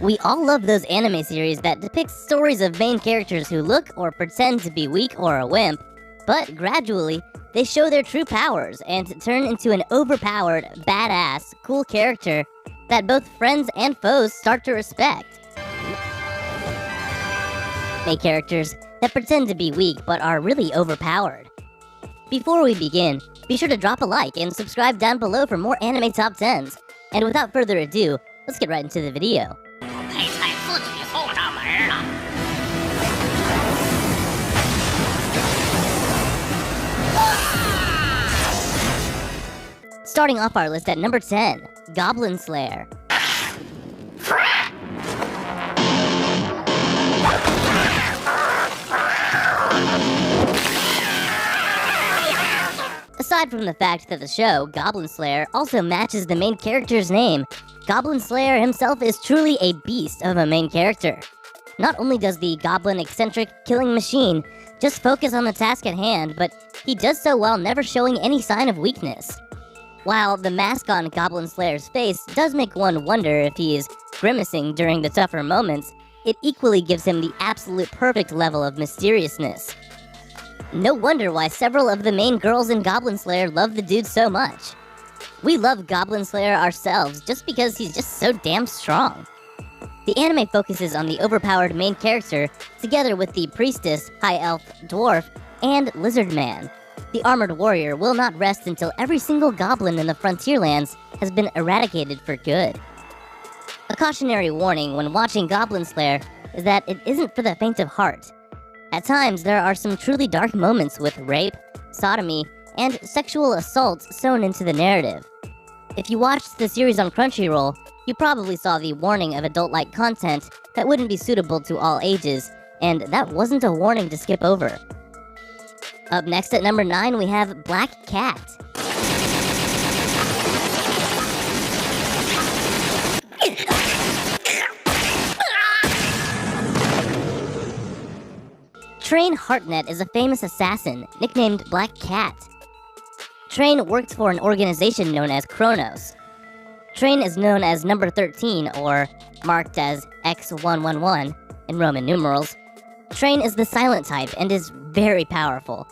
We all love those anime series that depict stories of main characters who look or pretend to be weak or a wimp, but gradually, they show their true powers and turn into an overpowered, badass, cool character that both friends and foes start to respect. Main characters that pretend to be weak but are really overpowered. Before we begin, be sure to drop a like and subscribe down below for more anime top 10s. And without further ado, let's get right into the video. Starting off our list at number 10, Goblin Slayer. Aside from the fact that the show, Goblin Slayer, also matches the main character's name, Goblin Slayer himself is truly a beast of a main character. Not only does the goblin-eccentric killing machine just focus on the task at hand, but he does so while never showing any sign of weakness. While the mask on Goblin Slayer's face does make one wonder if he is grimacing during the tougher moments, it equally gives him the absolute perfect level of mysteriousness. No wonder why several of the main girls in Goblin Slayer love the dude so much. We love Goblin Slayer ourselves just because he's just so damn strong. The anime focuses on the overpowered main character together with the priestess, high elf, dwarf, and lizard man. The armored warrior will not rest until every single goblin in the Frontierlands has been eradicated for good. A cautionary warning when watching Goblin Slayer is that it isn't for the faint of heart. At times, there are some truly dark moments with rape, sodomy, and sexual assaults sewn into the narrative. If you watched the series on Crunchyroll, you probably saw the warning of adult-like content that wouldn't be suitable to all ages, and that wasn't a warning to skip over. Up next at number 9, we have Black Cat. Train Hartnett is a famous assassin, nicknamed Black Cat. Train works for an organization known as Kronos. Train is known as number 13, or marked as X111 in Roman numerals. Train is the silent type and is very powerful.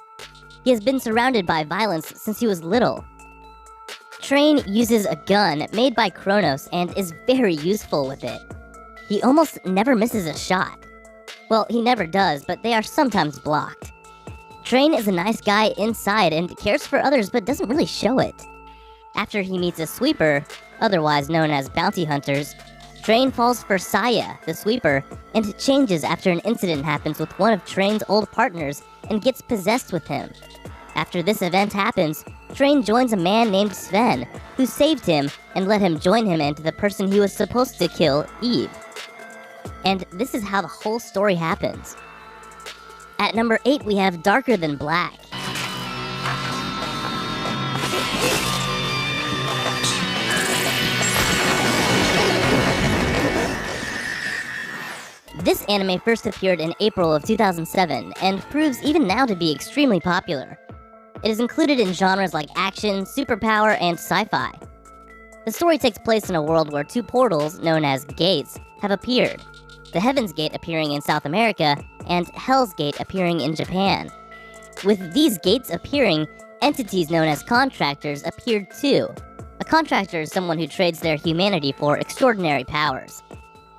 He has been surrounded by violence since he was little. Train uses a gun made by Kronos and is very useful with it. He almost never misses a shot. Well, he never does, but they are sometimes blocked. Train is a nice guy inside and cares for others but doesn't really show it. After he meets a sweeper, otherwise known as bounty hunters, Train falls for Saya, the sweeper, and changes after an incident happens with one of Train's old partners and gets possessed with him. After this event happens, Train joins a man named Sven, who saved him and let him join him and the person he was supposed to kill, Eve. And this is how the whole story happens. At number 8, we have Darker Than Black. This anime first appeared in April of 2007 and proves even now to be extremely popular. It is included in genres like action, superpower, and sci-fi. The story takes place in a world where two portals, known as gates, have appeared. The Heaven's Gate appearing in South America, and Hell's Gate appearing in Japan. With these gates appearing, entities known as contractors appeared too. A contractor is someone who trades their humanity for extraordinary powers.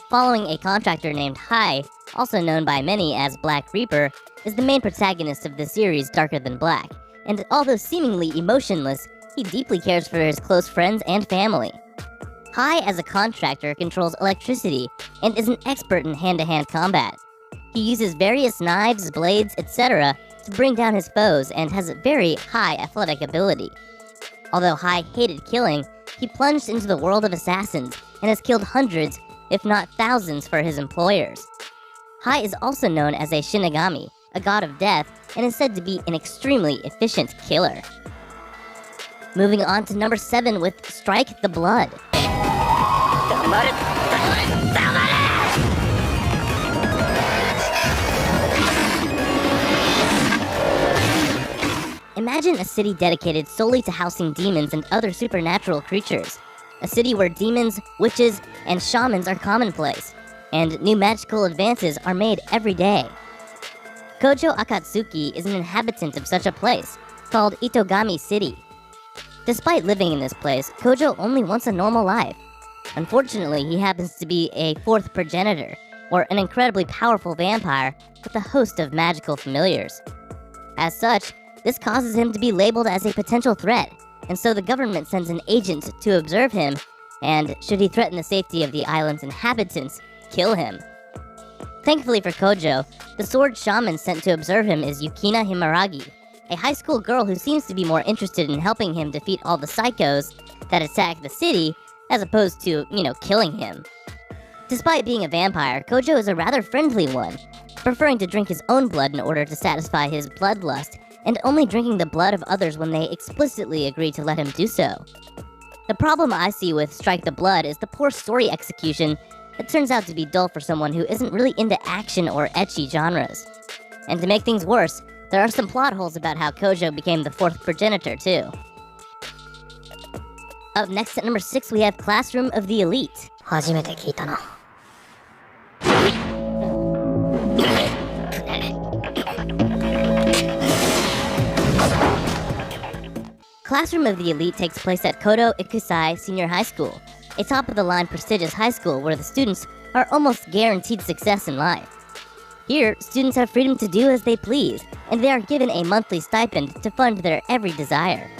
Following a contractor named Hai, also known by many as Black Reaper, is the main protagonist of the series Darker Than Black, and although seemingly emotionless, he deeply cares for his close friends and family. Hai, as a contractor, controls electricity and is an expert in hand-to-hand combat. He uses various knives, blades, etc. to bring down his foes and has very high athletic ability. Although Hai hated killing, he plunged into the world of assassins and has killed hundreds, if not thousands, for his employers. Hai is also known as a Shinigami, a god of death, and is said to be an extremely efficient killer. Moving on to number 7 with Strike the Blood. Imagine a city dedicated solely to housing demons and other supernatural creatures. A city where demons, witches, and shamans are commonplace. and new magical advances are made every day. Kojo Akatsuki is an inhabitant of such a place, called Itogami City. Despite living in this place, Kojo only wants a normal life. Unfortunately, he happens to be a fourth progenitor, or an incredibly powerful vampire with a host of magical familiars. As such, this causes him to be labeled as a potential threat, and so the government sends an agent to observe him, and should he threaten the safety of the island's inhabitants, kill him. Thankfully for Kojo, the sword shaman sent to observe him is Yukina Himaragi, a high school girl who seems to be more interested in helping him defeat all the psychos that attack the city, as opposed to, killing him. Despite being a vampire, Kojo is a rather friendly one, preferring to drink his own blood in order to satisfy his bloodlust, and only drinking the blood of others when they explicitly agree to let him do so. The problem I see with Strike the Blood is the poor story execution that turns out to be dull for someone who isn't really into action or ecchi genres. And to make things worse, there are some plot holes about how Kojo became the fourth progenitor, too. Up next at number 6, we have Classroom of the Elite. 初めて聞いたな。Classroom of the Elite takes place at Kodo Ikusai Senior High School, a top-of-the-line prestigious high school where the students are almost guaranteed success in life. Here, students have freedom to do as they please, and they are given a monthly stipend to fund their every desire.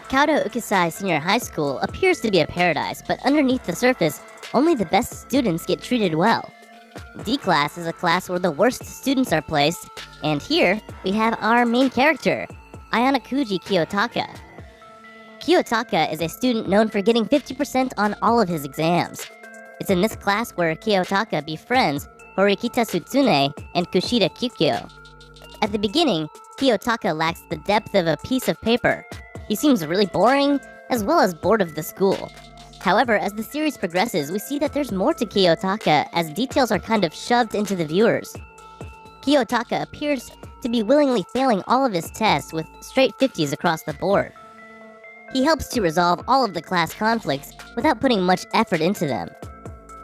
Kodo Ikusai Senior High School appears to be a paradise, but underneath the surface, only the best students get treated well. D class is a class where the worst students are placed, and here we have our main character, Ayanakuji Kiyotaka. Kiyotaka is a student known for getting 50% on all of his exams. It's in this class where Kiyotaka befriends Horikita Sutsune and Kushida Kyukyo. At the beginning, Kiyotaka lacks the depth of a piece of paper. He seems really boring, as well as bored of the school. However, as the series progresses, we see that there's more to Kiyotaka as details are kind of shoved into the viewers. Kiyotaka appears to be willingly failing all of his tests with straight 50s across the board. He helps to resolve all of the class conflicts without putting much effort into them.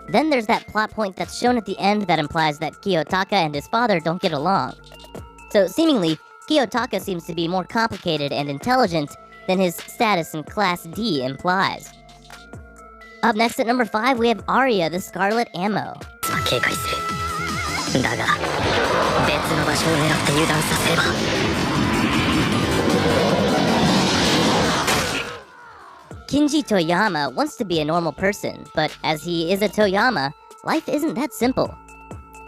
Then there's that plot point that's shown at the end that implies that Kiyotaka and his father don't get along. So seemingly, Kiyotaka seems to be more complicated and intelligent than his status in Class D implies. Up next at number 5, we have Arya, the Scarlet Ammo. 警戒する。だが、別の場所を狙って油断させれば。Kinji Toyama wants to be a normal person, but as he is a Toyama, life isn't that simple.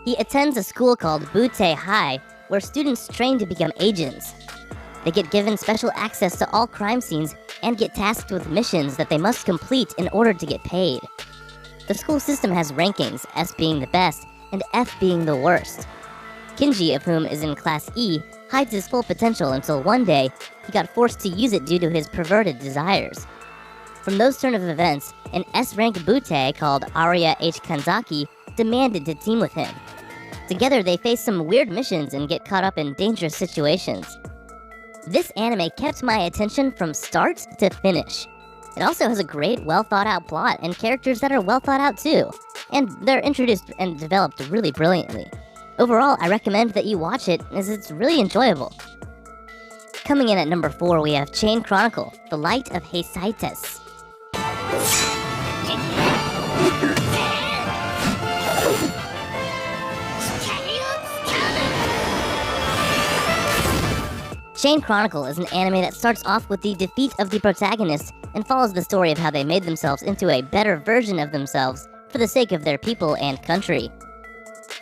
He attends a school called Butte High, where students train to become agents. They get given special access to all crime scenes and get tasked with missions that they must complete in order to get paid. The school system has rankings, S being the best and F being the worst. Kinji, of whom is in Class E, hides his full potential until one day he got forced to use it due to his perverted desires. From those turn of events, an S-rank Butte called Arya H. Kanzaki demanded to team with him. Together, they face some weird missions and get caught up in dangerous situations. This anime kept my attention from start to finish. It also has a great, well-thought-out plot and characters that are well-thought-out too, and they're introduced and developed really brilliantly. Overall, I recommend that you watch it, as it's really enjoyable. Coming in at number 4, we have Chain Chronicle, The Light of Heisaites. Chain Chronicle is an anime that starts off with the defeat of the protagonist and follows the story of how they made themselves into a better version of themselves for the sake of their people and country.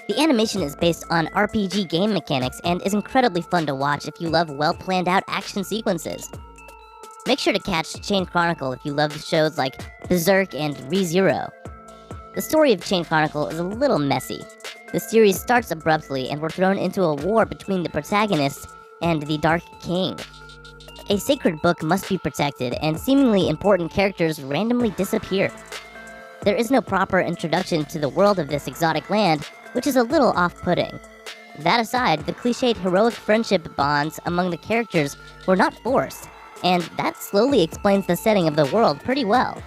The animation is based on RPG game mechanics and is incredibly fun to watch if you love well-planned-out action sequences. Make sure to catch Chain Chronicle if you love shows like Berserk and ReZero. The story of Chain Chronicle is a little messy. The series starts abruptly and we're thrown into a war between the protagonists and the Dark King. A sacred book must be protected, and seemingly important characters randomly disappear. There is no proper introduction to the world of this exotic land, which is a little off-putting. That aside, the cliched heroic friendship bonds among the characters were not forced, and that slowly explains the setting of the world pretty well.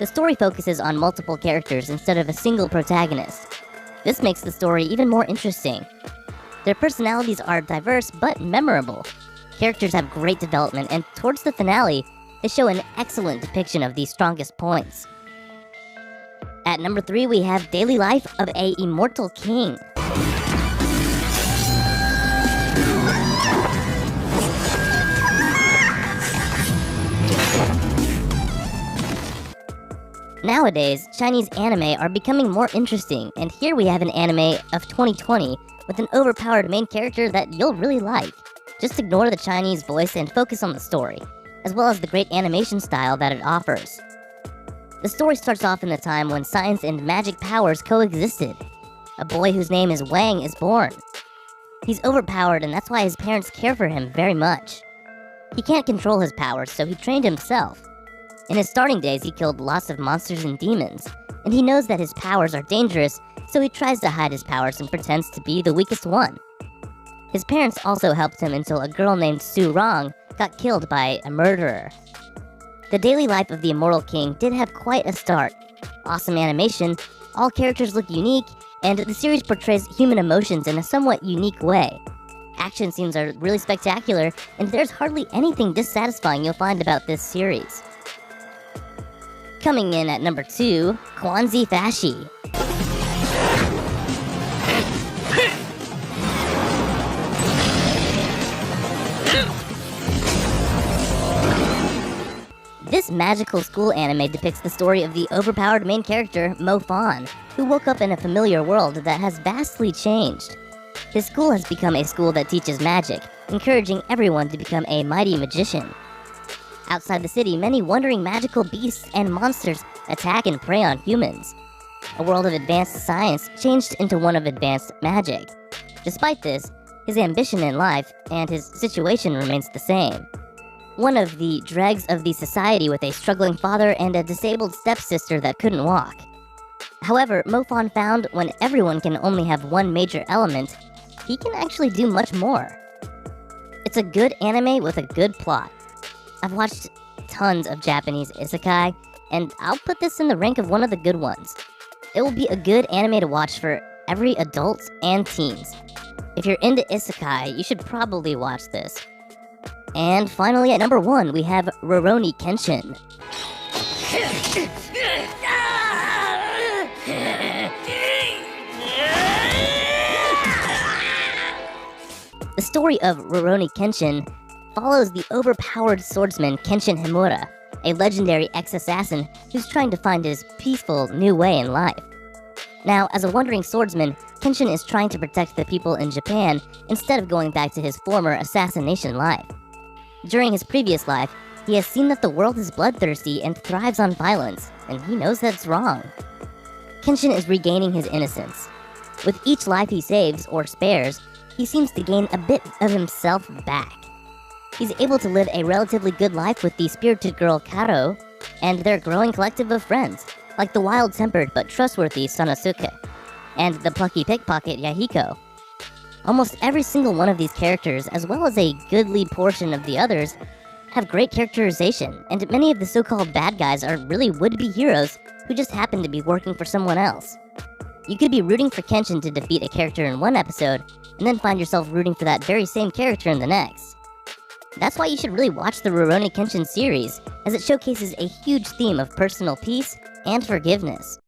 The story focuses on multiple characters instead of a single protagonist. This makes the story even more interesting. Their personalities are diverse but memorable. Characters have great development, and towards the finale, they show an excellent depiction of these strongest points. At number 3, we have Daily Life of a Immortal King. Nowadays, Chinese anime are becoming more interesting, and here we have an anime of 2020 with an overpowered main character that you'll really like. Just ignore the Chinese voice and focus on the story, as well as the great animation style that it offers. The story starts off in the time when science and magic powers coexisted. A boy whose name is Wang is born. He's overpowered, and that's why his parents care for him very much. He can't control his powers, so he trained himself. In his starting days, he killed lots of monsters and demons, and he knows that his powers are dangerous, so he tries to hide his powers and pretends to be the weakest one. His parents also helped him until a girl named Su Rong got killed by a murderer. The Daily Life of the Immortal King did have quite a start. Awesome animation, all characters look unique, and the series portrays human emotions in a somewhat unique way. Action scenes are really spectacular, and there's hardly anything dissatisfying you'll find about this series. Coming in at number 2, Kwanzi Fashi. This magical school anime depicts the story of the overpowered main character, Mo Fan, who woke up in a familiar world that has vastly changed. His school has become a school that teaches magic, encouraging everyone to become a mighty magician. Outside the city, many wandering magical beasts and monsters attack and prey on humans. A world of advanced science changed into one of advanced magic. Despite this, his ambition in life and his situation remains the same. One of the dregs of the society with a struggling father and a disabled stepsister that couldn't walk. However, Mo Fan found when everyone can only have one major element, he can actually do much more. It's a good anime with a good plot. I've watched tons of Japanese isekai, and I'll put this in the rank of one of the good ones. It will be a good anime to watch for every adult and teens. If you're into isekai, you should probably watch this. And finally, at number 1, we have Rurouni Kenshin. The story of Rurouni Kenshin follows the overpowered swordsman Kenshin Himura, a legendary ex-assassin who's trying to find his peaceful new way in life. Now, as a wandering swordsman, Kenshin is trying to protect the people in Japan instead of going back to his former assassination life. During his previous life, he has seen that the world is bloodthirsty and thrives on violence, and he knows that's wrong. Kenshin is regaining his innocence. With each life he saves or spares, he seems to gain a bit of himself back. He's able to live a relatively good life with the spirited girl Karo, and their growing collective of friends, like the wild-tempered but trustworthy Sanosuke, and the plucky pickpocket Yahiko. Almost every single one of these characters, as well as a goodly portion of the others, have great characterization, and many of the so-called bad guys are really would-be heroes who just happen to be working for someone else. You could be rooting for Kenshin to defeat a character in one episode, and then find yourself rooting for that very same character in the next. That's why you should really watch the Rurouni Kenshin series, as it showcases a huge theme of personal peace and forgiveness.